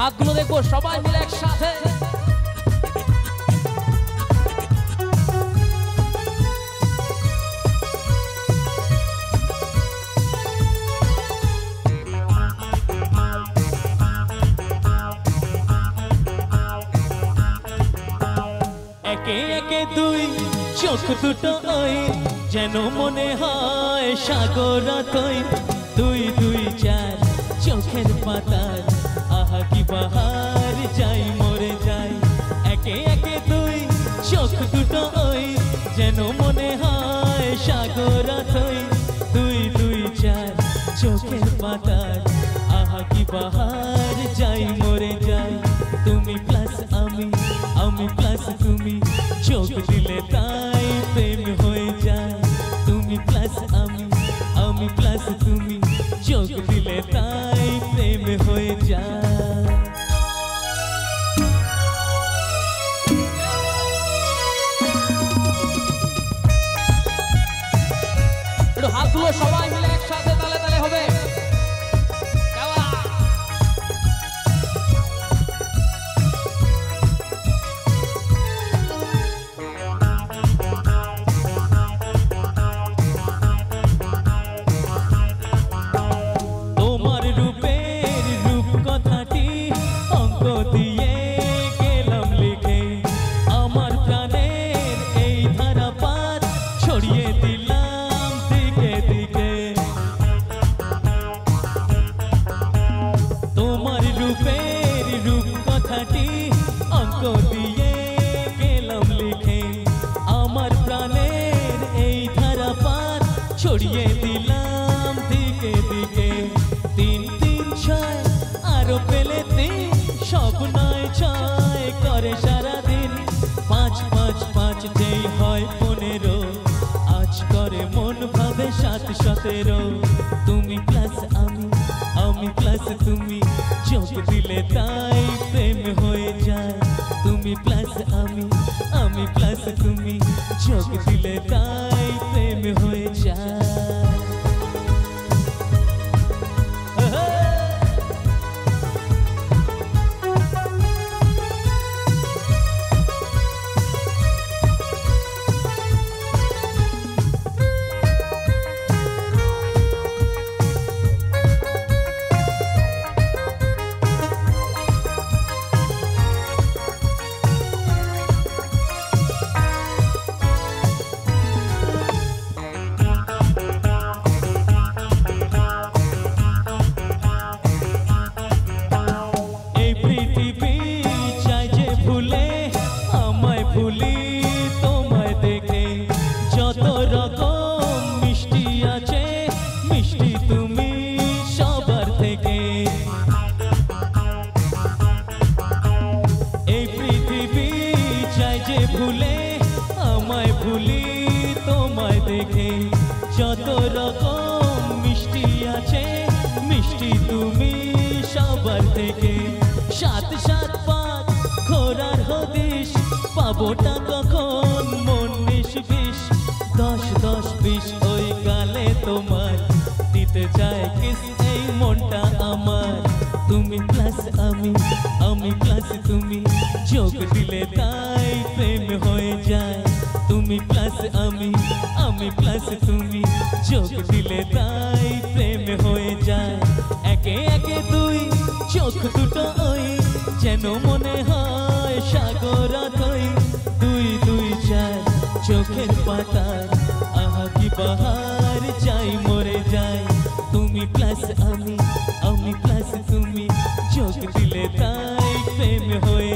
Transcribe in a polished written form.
হাতগুলো দেখবো সবাই মিলে একসাথে। একে একে দুই চোখ দুটো ওই যেন মনে হয় সাগর তুই দুই দুই চার চোখের পাতার আহা কি বাহার যাই মরে যাই। একে একে দুই চোখ দুটো ওই যেন মনে হয় সাগর তুই দুই দুই চার চোখের পাতার আহা কি বাহার যাই মরে যাই। তুমি প্লাস আমি, আমি প্লাস তুমি, চোখ দিলে তাই প্রেম হয়ে যায়। তুমি প্লাস আমি, আমি প্লাস তুমি, চোখ দিলে তাই প্রেম হয়ে যায়। একটু হাতগুলো সবাই মিলে একসাথে তালে তালে হবে। তোমার রূপের রূপ কথাটি অঙ্ক দিয়ে গেলাম লিখে, আমার প্রাণের এই ধারাপাত ছড়িয়ে দিলাম দিকে দিকে। তোমার রূপের রূপ কথাটি অঙ্ক দিয়ে গেলাম লিখে, আমার প্রাণের এই ধারাপাত ছড়িয়ে দিলাম দিকে দিকে। তিন তিন ছয় আরো পেলে তিন, সব নয় ছয় করে সারাদিন। পাঁচ পাঁচ পাঁচ যেই হয় 15, আজ করে মন ভাবে 7 17। তুমি প্লাস আমি, আমি প্লাস তুমি, চোখ দিলে তাই প্রেম হয়ে যায়। তুমি প্লাস আমি, আমি প্লাস তুমি, চোখ দিলে তাই প্রেম হয়ে যায়। ভুলি তোমায় দেখে, যত রকম মিষ্টি আছে মিষ্টি তুমি সবার থেকে। এই পৃথিবী চাই যে ভুলে আমায় ভুলি তোমায় দেখে, যত রকম মিষ্টি আছে মিষ্টি তুমি সবার থেকে। 7 7 5 ঘোরার হদিশ পাবোটা কখন মন 19 20 10 20 ওই গালে তোমার দিতে চায় কিস এই মনটা আমার। তুমি প্লাস আমি, আমি প্লাস তুমি, চোখ দিলে তাই প্রেম হয়ে যায়। তুমি প্লাস আমি, আমি প্লাস তুমি, চোখ দিলে তাই প্রেম হয়ে যায়। একে একে দুই চোখ দুটো ওই যেন মনে হয় সাগর তুই দুই দুই চার চোখের পাতার আহা কি বাহার যাই মরে যায়। তুমি প্লাস আমি, আমি প্লাস তুমি, চোখ দিলে তাই প্রেম হয়ে